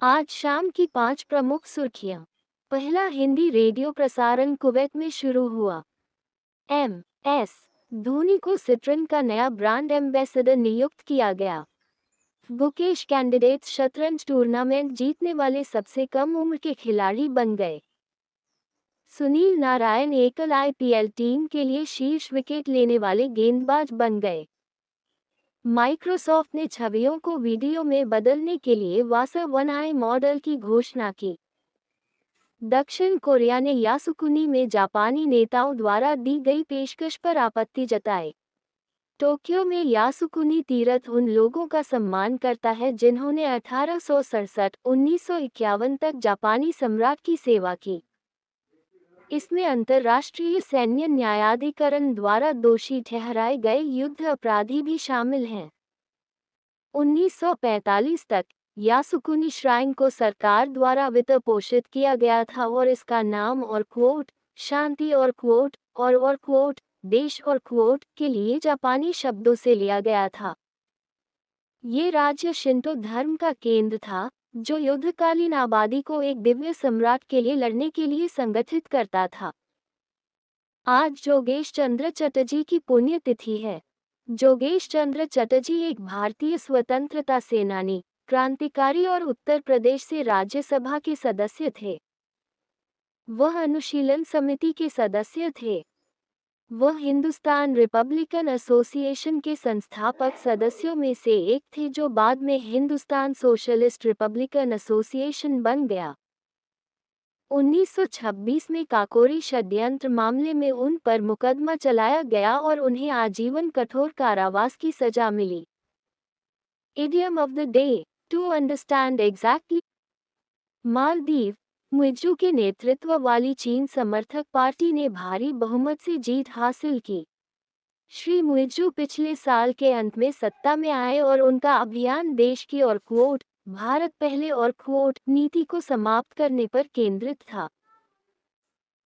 आज शाम की 5 प्रमुख सुर्खियां। पहला हिंदी रेडियो प्रसारण कुवैत में शुरू हुआ। एम.एस. धोनी को सिट्रन का नया ब्रांड एम्बेसडर नियुक्त किया गया। गुकेश कैंडिडेट्स शतरंज टूर्नामेंट जीतने वाले सबसे कम उम्र के खिलाड़ी बन गए। सुनील नारायण एकल आईपीएल टीम के लिए शीर्ष विकेट लेने वाले गेंदबाज बन गए। माइक्रोसॉफ्ट ने छवियों को वीडियो में बदलने के लिए वासा वन आई मॉडल की घोषणा की। दक्षिण कोरिया ने यासुकुनी में जापानी नेताओं द्वारा दी गई पेशकश पर आपत्ति जताई। टोक्यो में यासुकुनी तीर्थ उन लोगों का सम्मान करता है जिन्होंने 1867-1951 तक जापानी सम्राट की सेवा की। इसमें अंतर्राष्ट्रीय सैन्य न्यायाधिकरण द्वारा दोषी ठहराए गए युद्ध अपराधी भी शामिल हैं। 1945 तक यासुकुनी श्राइन को सरकार द्वारा वित्त पोषित किया गया था और इसका नाम और क्वोट शांति और क्वोट देश और क्वोट के लिए जापानी शब्दों से लिया गया था। ये राज्य शिंतो धर्म का केंद्र था जो युद्धकालीन आबादी को एक दिव्य सम्राट के लिए लड़ने के लिए संगठित करता था। आज जोगेश चंद्र चटर्जी की पुण्यतिथि है। जोगेश चंद्र चटर्जी एक भारतीय स्वतंत्रता सेनानी, क्रांतिकारी और उत्तर प्रदेश से राज्यसभा के सदस्य थे। वह अनुशीलन समिति के सदस्य थे। वह हिंदुस्तान रिपब्लिकन एसोसिएशन के संस्थापक सदस्यों में से एक थे जो बाद में हिंदुस्तान सोशलिस्ट रिपब्लिकन एसोसिएशन बन गया। 1926 में काकोरी षड्यंत्र मामले में उन पर मुकदमा चलाया गया और उन्हें आजीवन कठोर कारावास की सजा मिली। Idiom of the day, to understand exactly. Maldives, Muizzu के नेतृत्व वाली चीन समर्थक पार्टी ने भारी बहुमत से जीत हासिल की। श्री मुइज्जू पिछले साल के अंत में सत्ता में आए और उनका अभियान देश की और क्वोट भारत पहले और क्वोट नीति को समाप्त करने पर केंद्रित था।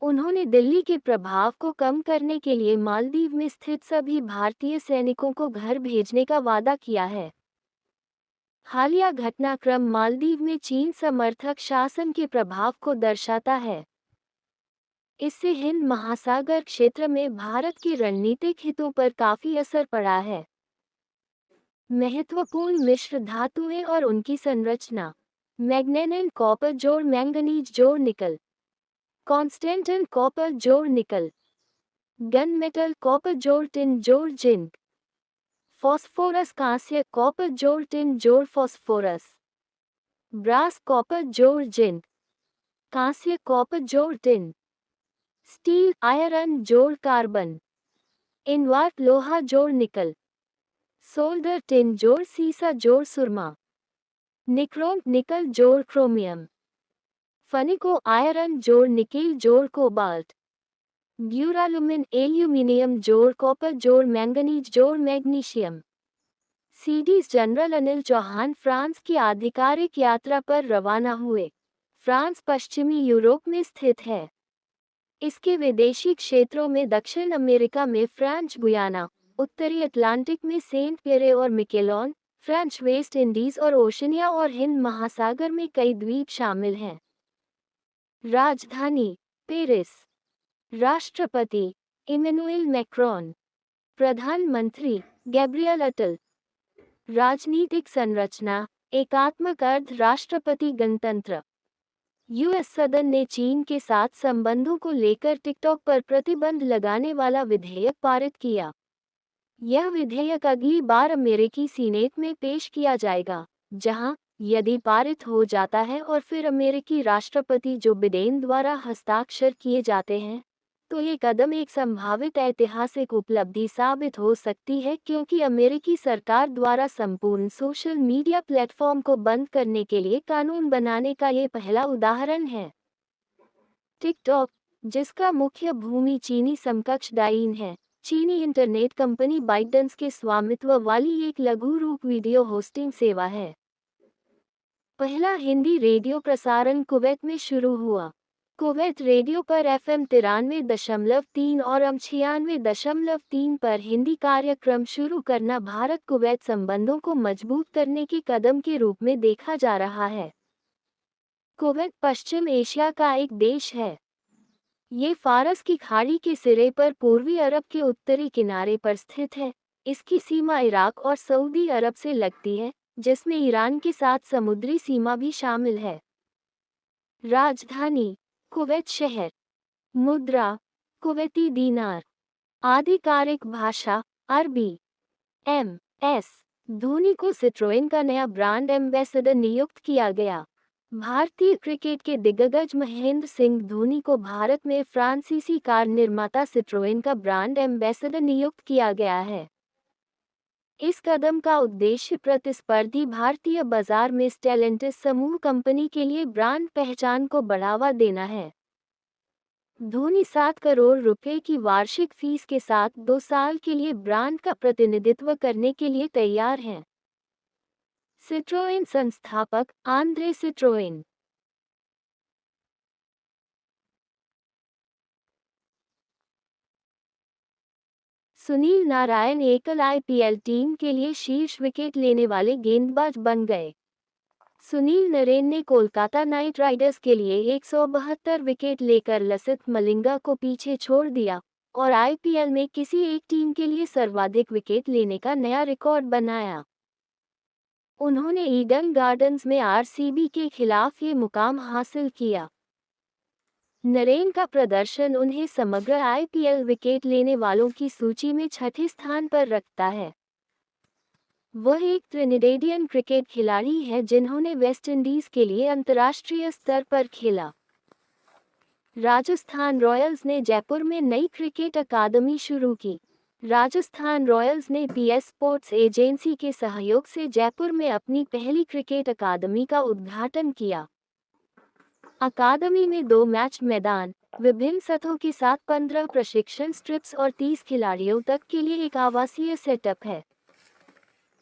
उन्होंने दिल्ली के प्रभाव को कम करने के लिए मालदीव में स्थित सभी भारतीय सैनिकों को घर भेजने का वादा किया है। हालिया घटनाक्रम मालदीव में चीन समर्थक शासन के प्रभाव को दर्शाता है। इससे हिंद महासागर क्षेत्र में भारत के रणनीतिक हितों पर काफी असर पड़ा है। महत्वपूर्ण मिश्र धातुएं और उनकी संरचना। मैग्नेनेन कॉपर जोड़ मैंगनीज जोड़ निकल। कॉन्स्टेंटन कॉपर जोड़ निकल। गन मेटल कॉपर जोड़ टिन जोड़ जिंक। फॉस्फोरस कांस्य कॉपर जोड़ टिन जोड़ फॉस्फोरस। ब्रास कॉपर जोड़ जिंक। कांस्य कॉपर जोड़ टिन। स्टील आयरन जोड़ कार्बन। इनवाट लोहा जोड़ निकल। सोल्डर टिन जोड़ सीसा जोड़ सुरमा। निक्रोम निकल जोड़ क्रोमियम। फनिको आयरन जोड़ निकेल जोड़ कोबाल्ट। ड्यूरालुमिन एल्यूमिनियम जोड़ कॉपर जोड़ मैंगनीज जोड़ magnesium. CDS general Anil Chauhan France की आधिकारिक यात्रा पर रवाना हुए। फ्रांस पश्चिमी यूरोप में स्थित है। इसके विदेशी क्षेत्रों में दक्षिण अमेरिका में फ्रेंच गुयाना, उत्तरी अटलांटिक में सेंट पियरे और मिकेलॉन, फ्रेंच वेस्ट इंडीज और ओशनिया और हिंद महासागर में कई द्वीप शामिल हैं। राजधानी पेरिस। राष्ट्रपति इमैनुएल मैक्रोन। प्रधानमंत्री गैब्रियल अटल। राजनीतिक संरचना एकात्मक अर्ध राष्ट्रपति गणतंत्र। यूएस सदन ने चीन के साथ संबंधों को लेकर टिकटॉक पर प्रतिबंध लगाने वाला विधेयक पारित किया। यह विधेयक अगली बार अमेरिकी सीनेट में पेश किया जाएगा, जहां, यदि पारित हो जाता है और फिर अमेरिकी राष्ट्रपति जो बिडेन द्वारा हस्ताक्षर किए जाते हैं, तो ये कदम एक संभावित ऐतिहासिक उपलब्धि साबित हो सकती है क्योंकि अमेरिकी सरकार द्वारा संपूर्ण सोशल मीडिया प्लेटफॉर्म को बंद करने के लिए कानून बनाने का ये पहला उदाहरण है। टिकटॉक, जिसका मुख्य भूमि चीनी समकक्ष डाइन है, चीनी इंटरनेट कंपनी बाइटडंस के स्वामित्व वाली एक लघु रूप वीडियो होस्टिंग सेवा है। पहला हिंदी रेडियो प्रसारण कुवैत में शुरू हुआ। कुवैत रेडियो पर FM 93.3 और AM 96.3 पर हिंदी कार्यक्रम शुरू करना भारत कुवैत संबंधों को मजबूत करने के कदम के रूप में देखा जा रहा है। कुवैत पश्चिम एशिया का एक देश है। ये फारस की खाड़ी के सिरे पर पूर्वी अरब के उत्तरी किनारे पर स्थित है। इसकी सीमा इराक और सऊदी अरब से लगती है, जिसमें ईरान के साथ समुद्री सीमा भी शामिल है। राजधानी कुवैत शहर। मुद्रा कुवैती दीनार। आधिकारिक भाषा अरबी। एम.एस. धोनी को सिट्रोएन का नया ब्रांड एम्बेसडर नियुक्त किया गया। भारतीय क्रिकेट के दिग्गज महेंद्र सिंह धोनी को भारत में फ्रांसीसी कार निर्माता सिट्रोएन का ब्रांड एम्बेसडर नियुक्त किया गया है। इस कदम का उद्देश्य प्रतिस्पर्धी भारतीय बाजार में स्टेलेंटिस समूह कंपनी के लिए ब्रांड पहचान को बढ़ावा देना है। धोनी 7 करोड़ रुपए की वार्षिक फीस के साथ 2 साल के लिए ब्रांड का प्रतिनिधित्व करने के लिए तैयार हैं। सिट्रोएन संस्थापक आंद्रे सिट्रोएन। सुनील नारायण एकल आईपीएल टीम के लिए शीर्ष विकेट लेने वाले गेंदबाज बन गए। सुनील नरेन ने कोलकाता नाइट राइडर्स के लिए 172 विकेट लेकर लसिथ मलिंगा को पीछे छोड़ दिया और आईपीएल में किसी एक टीम के लिए सर्वाधिक विकेट लेने का नया रिकॉर्ड बनाया। उन्होंने ईडन गार्डन्स में आरसीबी के खिलाफ ये मुकाम हासिल किया। नरेन का प्रदर्शन उन्हें समग्र आईपीएल विकेट लेने वालों की सूची में छठे स्थान पर रखता है। वह एक त्रिनिडेडियन क्रिकेट खिलाड़ी है जिन्होंने वेस्टइंडीज के लिए अंतर्राष्ट्रीय स्तर पर खेला। राजस्थान रॉयल्स ने जयपुर में नई क्रिकेट अकादमी शुरू की। राजस्थान रॉयल्स ने पीएस स्पोर्ट्स एजेंसी के सहयोग से जयपुर में अपनी पहली क्रिकेट अकादमी का उद्घाटन किया। अकादमी में 2 मैच मैदान, विभिन्न सतहों के साथ 15 प्रशिक्षण स्ट्रिप्स और 30 खिलाड़ियों तक के लिए एक आवासीय सेटअप है।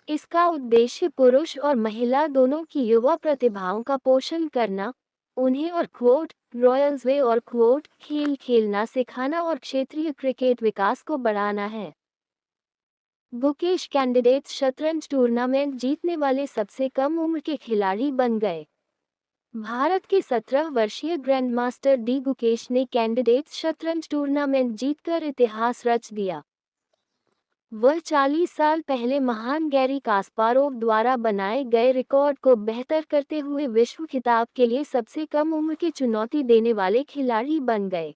इसका उद्देश्य पुरुष और महिला दोनों की युवा प्रतिभाओं का पोषण करना, उन्हें और रॉयल्स वे और खेल खेलना सिखाना और क्षेत्रीय क्रिकेट विकास को बढ़ाना है। गुकेश कैंडिडेट्स शतरंज टूर्नामेंट जीतने वाले सबसे कम उम्र के खिलाड़ी बन गए। भारत के 17 वर्षीय ग्रैंडमास्टर डी गुकेश ने कैंडिडेट्स शतरंज टूर्नामेंट जीतकर इतिहास रच दिया। वह 40 साल पहले महान गैरी कास्पारोव द्वारा बनाए गए रिकॉर्ड को बेहतर करते हुए विश्व खिताब के लिए सबसे कम उम्र की चुनौती देने वाले खिलाड़ी बन गए।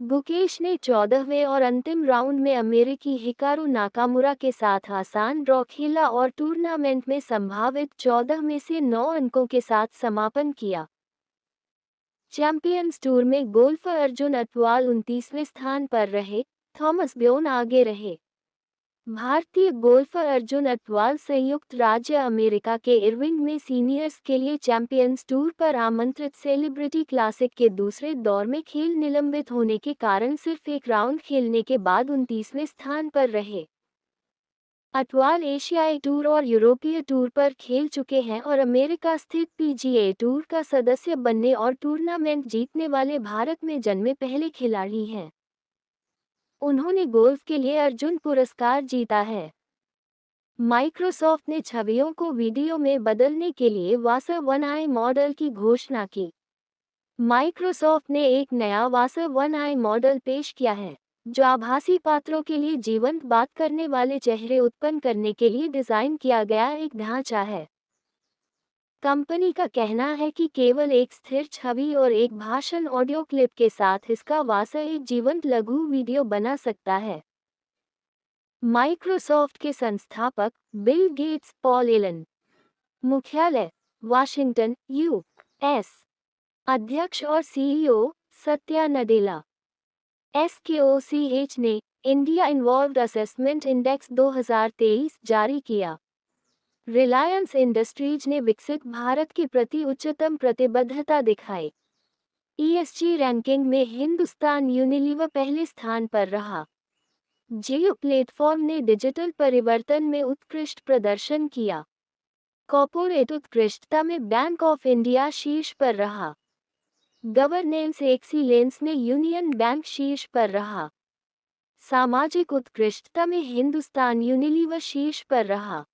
गुकेश ने 14वें और अंतिम राउंड में अमेरिकी हिकारू नाकामुरा के साथ आसान ड्रॉ खेला और टूर्नामेंट में संभावित 14 में से 9 अंकों के साथ समापन किया। चैंपियंस टूर में गोल्फर अर्जुन अटवाल 29वें स्थान पर रहे, थॉमस ब्योन आगे रहे। भारतीय गोल्फर अर्जुन अटवाल संयुक्त राज्य अमेरिका के इरविंग में सीनियर्स के लिए चैंपियंस टूर पर आमंत्रित सेलिब्रिटी क्लासिक के दूसरे दौर में खेल निलंबित होने के कारण सिर्फ एक राउंड खेलने के बाद 29वें स्थान पर रहे। अटवाल एशियाई टूर और यूरोपीय टूर पर खेल चुके हैं और अमेरिका स्थित पीजीए टूर का सदस्य बनने और टूर्नामेंट जीतने वाले भारत में जन्मे पहले खिलाड़ी हैं। उन्होंने गोल्फ के लिए अर्जुन पुरस्कार जीता है। माइक्रोसॉफ्ट ने छवियों को वीडियो में बदलने के लिए वासर वन आई मॉडल की घोषणा की। माइक्रोसॉफ्ट ने एक नया वासर वन आई मॉडल पेश किया है, जो आभासी पात्रों के लिए जीवंत बात करने वाले चेहरे उत्पन्न करने के लिए डिजाइन किया गया एक ढांचा है। कंपनी का कहना है कि केवल एक स्थिर छवि और एक भाषण ऑडियो क्लिप के साथ इसका वासर एक जीवंत लघु वीडियो बना सकता है। माइक्रोसॉफ्ट के संस्थापक बिल गेट्स पॉल एलन, मुख्यालय वाशिंगटन, यूएस, अध्यक्ष और सीईओ सत्या नडेला, एसकेओसीएच ने इंडिया इन्वॉल्व्ड असेसमेंट इंडेक्स 2023 जारी किया। रिलायंस इंडस्ट्रीज ने विकसित भारत के प्रति उच्चतम प्रतिबद्धता दिखाई। ईएसजी रैंकिंग में हिंदुस्तान यूनिलीवर पहले स्थान पर रहा। जियो प्लेटफॉर्म ने डिजिटल परिवर्तन में उत्कृष्ट प्रदर्शन किया। कॉर्पोरेट उत्कृष्टता में बैंक ऑफ इंडिया शीर्ष पर रहा। गवर्नेंस एक्सीलेंस में यूनियन बैंक शीर्ष पर रहा। सामाजिक उत्कृष्टता में हिंदुस्तान यूनिलीवर शीर्ष पर रहा।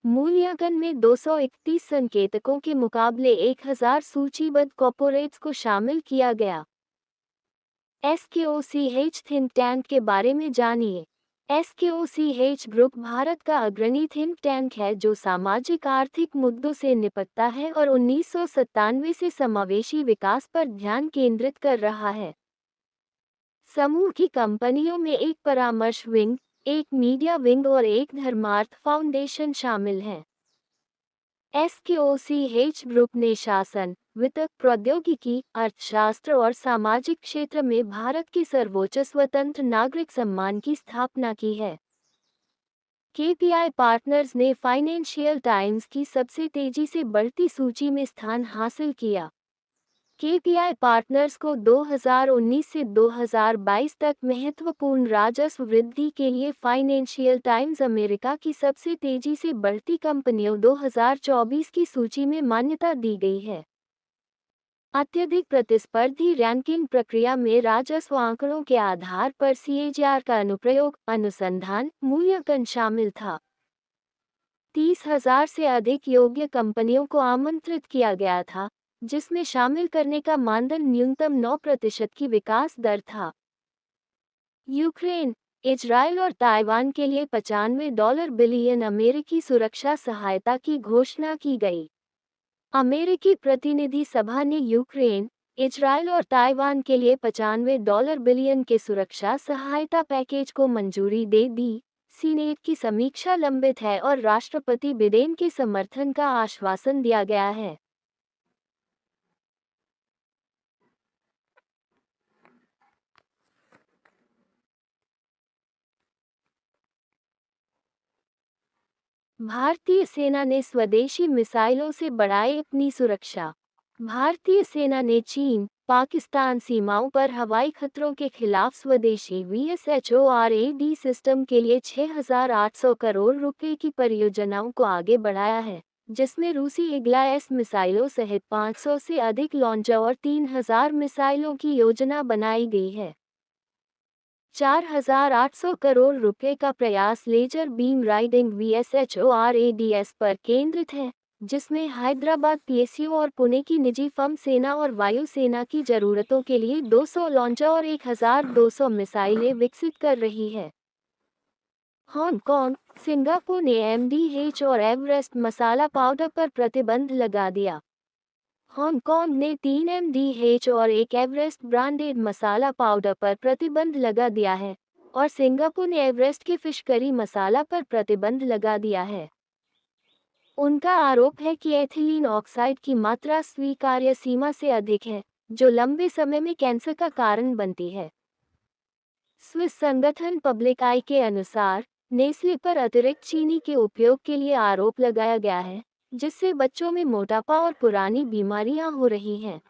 मूल्यांकन में 231 संकेतकों के मुकाबले 1000 सूचीबद्ध कॉर्पोरेट्स को शामिल किया गया। SKOCH थिंक टैंक के बारे में जानिए। SKOCH ग्रुप भारत का अग्रणी थिंक टैंक है जो सामाजिक आर्थिक मुद्दों से निपटता है और 1997 से समावेशी विकास पर ध्यान केंद्रित कर रहा है। समूह की कंपनियों में एक परामर्श विंग, एक मीडिया विंग और एक धर्मार्थ फाउंडेशन शामिल हैं। SKOCH ग्रुप ने शासन, वित्त, प्रौद्योगिकी, अर्थशास्त्र और सामाजिक क्षेत्र में भारत के सर्वोच्च स्वतंत्र नागरिक सम्मान की स्थापना की है। KPI पार्टनर्स ने फाइनेंशियल टाइम्स की सबसे तेजी से बढ़ती सूची में स्थान हासिल किया। KPI पार्टनर्स को 2019 से 2022 तक महत्वपूर्ण राजस्व वृद्धि के लिए फाइनेंशियल टाइम्स अमेरिका की सबसे तेजी से बढ़ती कंपनियों 2024 की सूची में मान्यता दी गई है। अत्यधिक प्रतिस्पर्धी रैंकिंग प्रक्रिया में राजस्व आंकड़ों के आधार पर CAGR का अनुप्रयोग, अनुसंधान, मूल्यांकन शामिल था। 30,000 से अधिक योग्य कंपनियों को आमंत्रित किया गया था, जिसमें शामिल करने का मानदंड न्यूनतम 9% की विकास दर था। यूक्रेन, इजराइल और ताइवान के लिए $95 बिलियन अमेरिकी सुरक्षा सहायता की घोषणा की गई। अमेरिकी प्रतिनिधि सभा ने यूक्रेन, इजराइल और ताइवान के लिए $95 बिलियन के सुरक्षा सहायता पैकेज को मंजूरी दे दी। सीनेट की समीक्षा लंबित है और राष्ट्रपति बिडेन के समर्थन का आश्वासन दिया गया है। भारतीय सेना ने स्वदेशी मिसाइलों से बढ़ाई अपनी सुरक्षा। भारतीय सेना ने चीन, पाकिस्तान सीमाओं पर हवाई खतरों के खिलाफ स्वदेशी VSHORAD सिस्टम के लिए 6,800 करोड़ रुपए की परियोजनाओं को आगे बढ़ाया है, जिसमें रूसी इग्ला-S मिसाइलों सहित 500 से अधिक लॉन्चर और 3,000 मिसाइलों की योजना बनाई गई है। 4,800 करोड़ रुपए का प्रयास लेजर बीम राइडिंग VSHORADS पर केंद्रित है, जिसमें हैदराबाद PSU और पुणे की निजी फर्म सेना और वायुसेना की जरूरतों के लिए 200 लॉन्चर और 1,200 मिसाइलें विकसित कर रही है। हांगकांग, सिंगापुर ने MDH और एवरेस्ट मसाला पाउडर पर प्रतिबंध लगा दिया। हांगकांग ने 3 MDH और 1 एवरेस्ट ब्रांडेड मसाला पाउडर पर प्रतिबंध लगा दिया है, और सिंगापुर ने एवरेस्ट के फिश करी मसाला पर प्रतिबंध लगा दिया है। उनका आरोप है कि एथिलीन ऑक्साइड की मात्रा स्वीकार्य सीमा से अधिक है, जो लंबे समय में कैंसर का कारण बनती है। स्विस संगठन पब्लिक आई के अनुसार, नेस्ले पर अतिरिक्त चीनी के उपयोग के लिए आरोप लगाया गया है, जिससे बच्चों में मोटापा और पुरानी बीमारियां हो रही हैं।